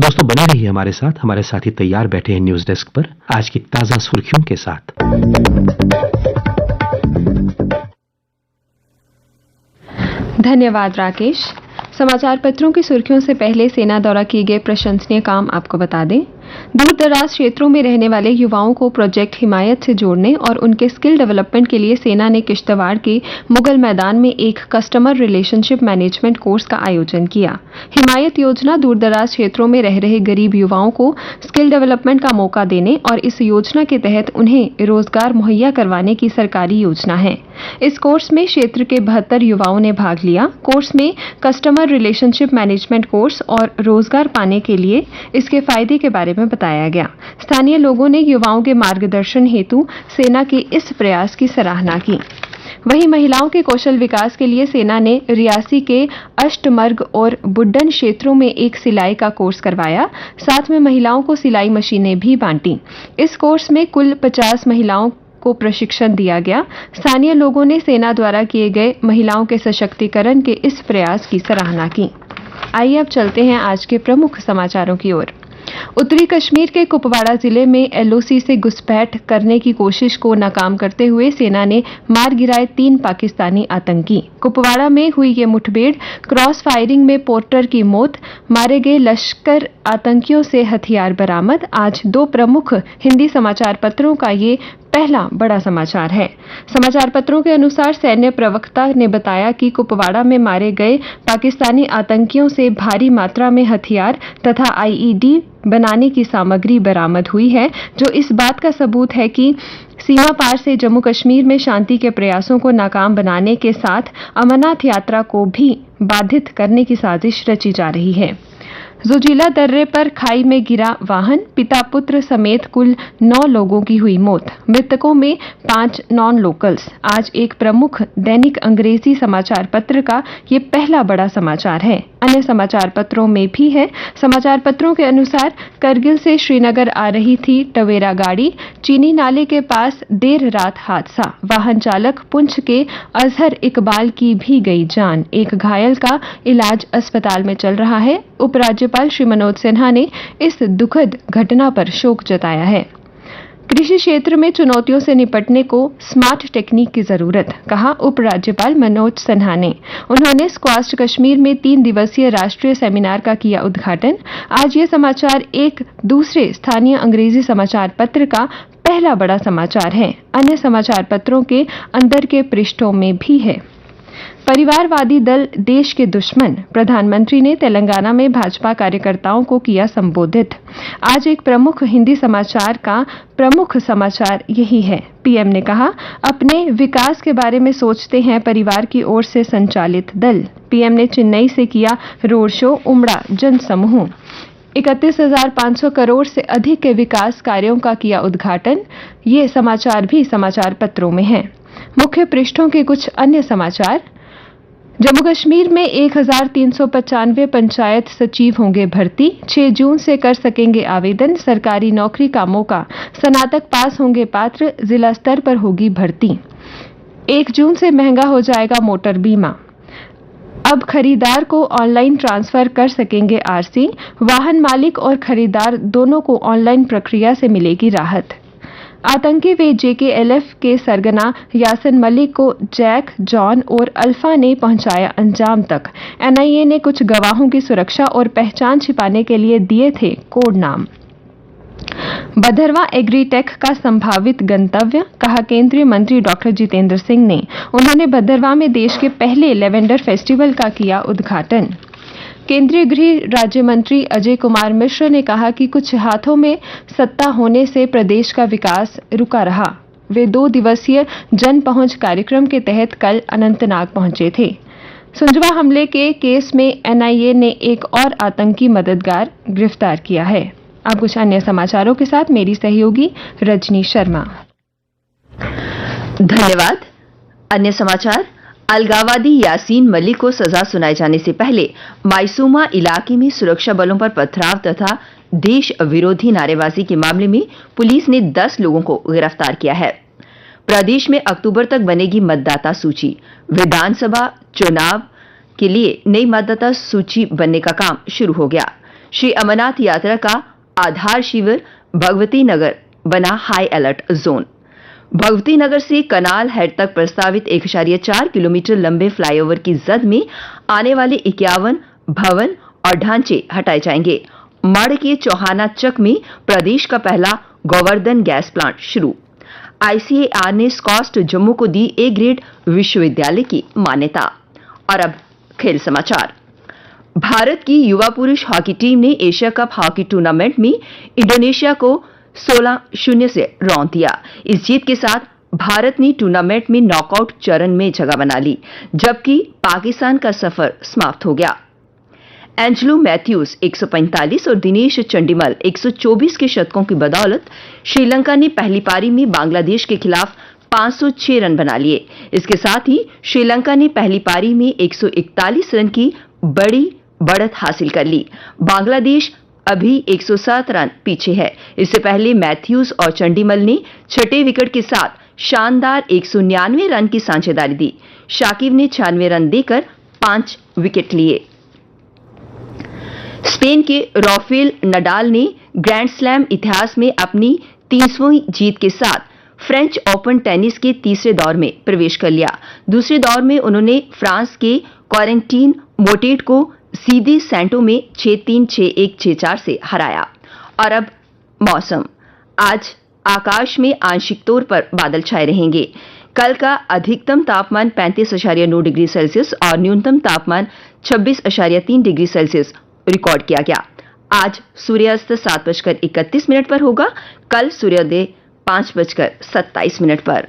दोस्तों बने रहिए हमारे साथ। हमारे साथी तैयार बैठे हैं न्यूज डेस्क पर आज की ताजा सुर्खियों के साथ। धन्यवाद राकेश। समाचार पत्रों की सुर्खियों से पहले सेना द्वारा किए गए प्रशंसनीय काम आपको बता दें। दूर दराज क्षेत्रों में रहने वाले युवाओं को प्रोजेक्ट हिमायत से जोड़ने और उनके स्किल डेवलपमेंट के लिए सेना ने किश्तवाड़ के मुगल मैदान में एक कस्टमर रिलेशनशिप मैनेजमेंट कोर्स का आयोजन किया। हिमायत योजना दूर दराज क्षेत्रों में रह रहे गरीब युवाओं को स्किल डेवलपमेंट का मौका देने और इस योजना के तहत उन्हें रोजगार मुहैया करवाने की सरकारी योजना है। इस कोर्स में क्षेत्र के 72 युवाओं ने भाग लिया। कोर्स में कस्टमर रिलेशनशिप मैनेजमेंट कोर्स और रोजगार पाने के लिए इसके फायदे के बारे में बताया गया। स्थानीय लोगों ने युवाओं के मार्गदर्शन हेतु सेना के इस प्रयास की सराहना की। वहीं महिलाओं के कौशल विकास के लिए सेना ने रियासी के अष्टमर्ग और बुड्डन क्षेत्रों में एक सिलाई का कोर्स करवाया। साथ में महिलाओं को सिलाई मशीनें भी बांटी। इस कोर्स में कुल 50 महिलाओं को प्रशिक्षण दिया गया। स्थानीय लोगों ने सेना द्वारा किए गए महिलाओं के सशक्तिकरण के इस प्रयास की सराहना की। आइए अब चलते हैं आज के प्रमुख समाचारों की ओर। उत्तरी कश्मीर के कुपवाड़ा जिले में एलओसी से घुसपैठ करने की कोशिश को नाकाम करते हुए सेना ने मार गिराए 3 पाकिस्तानी आतंकी। कुपवाड़ा में हुई ये मुठभेड़ क्रॉस फायरिंग में पोर्टर की मौत, मारे गए लश्कर आतंकियों से हथियार बरामद। आज 2 प्रमुख हिंदी समाचार पत्रों का ये पहला बड़ा समाचार है। समाचार पत्रों के अनुसार सैन्य प्रवक्ता ने बताया कि कुपवाड़ा में मारे गए पाकिस्तानी आतंकियों से भारी मात्रा में हथियार तथा आईईडी बनाने की सामग्री बरामद हुई है, जो इस बात का सबूत है कि सीमा पार से जम्मू कश्मीर में शांति के प्रयासों को नाकाम बनाने के साथ अमरनाथ यात्रा को भी बाधित करने की साजिश रची जा रही है। जोजिला दर्रे पर खाई में गिरा वाहन, पिता पुत्र समेत कुल 9 लोगों की हुई मौत। मृतकों में 5 नॉन लोकल्स। आज एक प्रमुख दैनिक अंग्रेजी समाचार पत्र का ये पहला बड़ा समाचार है। अन्य समाचार पत्रों में भी है। समाचार पत्रों के अनुसार करगिल से श्रीनगर आ रही थी टवेरा गाड़ी, चीनी नाले के पास देर रात हादसा। वाहन चालक पुंछ के अजहर इकबाल की भी गई जान। एक घायल का इलाज अस्पताल में चल रहा है। उपराज्यपाल श्री मनोज सिन्हा ने इस दुखद घटना पर शोक जताया है। कृषि क्षेत्र में चुनौतियों से निपटने को स्मार्ट टेक्निक की जरूरत, कहा उपराज्यपाल मनोज सिन्हा ने। उन्होंने स्क्वाश कश्मीर में 3 दिवसीय राष्ट्रीय सेमिनार का किया उद्घाटन। आज ये समाचार एक दूसरे स्थानीय अंग्रेजी समाचार पत्र का पहला बड़ा समाचार है। अन्य समाचार पत्रों के अंदर के पृष्ठों में भी है। परिवारवादी दल देश के दुश्मन, प्रधानमंत्री ने तेलंगाना में भाजपा कार्यकर्ताओं को किया संबोधित। आज एक प्रमुख हिंदी समाचार का प्रमुख समाचार यही है। पीएम ने कहा, अपने विकास के बारे में सोचते हैं परिवार की ओर से संचालित दल। पीएम ने चेन्नई से किया रोड शो, उमड़ा जनसमूह। 31,500 करोड़ से अधिक के विकास कार्यों का किया उद्घाटन। ये समाचार भी समाचार पत्रों में हैं। मुख्य पृष्ठों के कुछ अन्य समाचार। जम्मू कश्मीर में 1,395 पंचायत सचिव होंगे भर्ती। 6 जून से कर सकेंगे आवेदन। सरकारी नौकरी का मौका, स्नातक पास होंगे पात्र। जिला स्तर पर होगी भर्ती। 1 जून से महंगा हो जाएगा मोटर बीमा। अब खरीदार को ऑनलाइन ट्रांसफर कर सकेंगे आरसी। वाहन मालिक और खरीदार दोनों को ऑनलाइन प्रक्रिया से मिलेगी राहत। आतंकी व जेकेएलएफ के सरगना यासिन मलिक को जैक, जॉन और अल्फा ने पहुंचाया अंजाम तक। एनआईए ने कुछ गवाहों की सुरक्षा और पहचान छिपाने के लिए दिए थे कोड नाम। बधरवा एग्रीटेक का संभावित गंतव्य, कहा केंद्रीय मंत्री डॉक्टर जितेंद्र सिंह ने। उन्होंने बधरवा में देश के पहले लेवेंडर फेस्टिवल का किया उद्घाटन। केंद्रीय गृह राज्य मंत्री अजय कुमार मिश्र ने कहा कि कुछ हाथों में सत्ता होने से प्रदेश का विकास रुका रहा। वे 2 दिवसीय जन पहुंच कार्यक्रम के तहत कल अनंतनाग पहुंचे थे। सुंजवा हमले के केस में एनआईए ने एक और आतंकी मददगार गिरफ्तार किया है। अब कुछ अन्य समाचारों के साथ मेरी सहयोगी रजनी शर्मा। धन्यवाद। अन्य समाचार। अलगाववादी यासीन मलिक को सजा सुनाए जाने से पहले मायसूमा इलाके में सुरक्षा बलों पर पथराव तथा देश विरोधी नारेबाजी के मामले में पुलिस ने 10 लोगों को गिरफ्तार किया है। प्रदेश में अक्टूबर तक बनेगी मतदाता सूची। विधानसभा चुनाव के लिए नई मतदाता सूची बनने का काम शुरू हो गया। श्री अमरनाथ यात्रा का आधार शिविर भगवती नगर बना high alert zone. Bhagwati Nagar से कनाल हेड तक प्रस्तावित 1.4 किलोमीटर लंबे फ्लाईओवर की जद में आने वाले 51 भवन और ढांचे हटाए जाएंगे। मढ़ के चौहाना चक में प्रदेश का पहला गोवर्धन गैस प्लांट शुरू। आईसीएआर ने स्कॉस्ट जम्मू को दी ए ग्रेड विश्वविद्यालय की मान्यता। और अब खेल समाचार। भारत की युवा पुरुष हॉकी टीम ने एशिया कप हॉकी टूर्नामेंट में इंडोनेशिया को 16-0 से रौंद दिया। इस जीत के साथ भारत ने टूर्नामेंट में नॉकआउट चरण में जगह बना ली, जबकि पाकिस्तान का सफर समाप्त हो गया। एंजेलो मैथ्यूज 145 और दिनेश चंडीमल 124 के शतकों की बदौलत श्रीलंका ने पहली पारी में बांग्लादेश के खिलाफ 506 रन बना लिए। इसके साथ ही श्रीलंका ने पहली पारी में 141 रन की बड़ी बढ़त हासिल कर ली। बांग्लादेश अभी 107 रन पीछे है। इससे पहले मैथ्यूज और चंडीमल ने छठे विकेट के साथ शानदार 199 रन की साझेदारी दी। शाकिब ने 96 रन देकर 5 विकेट लिए। स्पेन के राफेल नडाल ने ग्रैंड स्लैम इतिहास में अपनी 30वीं जीत के साथ फ्रेंच ओपन टेनिस के तीसरे दौर में प्रवेश कर लिया। दूसरे दौर में उन्होंने फ्रांस के क्वारेंटीन मोटेट को सीधे सेंटों में 6-3, 6-1, 6-4 से हराया। और अब मौसम। आज आकाश में आंशिक तौर पर बादल छाए रहेंगे। कल का अधिकतम तापमान 35.9 डिग्री सेल्सियस और न्यूनतम तापमान 26.3 डिग्री सेल्सियस रिकॉर्ड किया गया। आज सूर्यास्त 7:31 पर होगा। कल सूर्योदय 5:27 पर।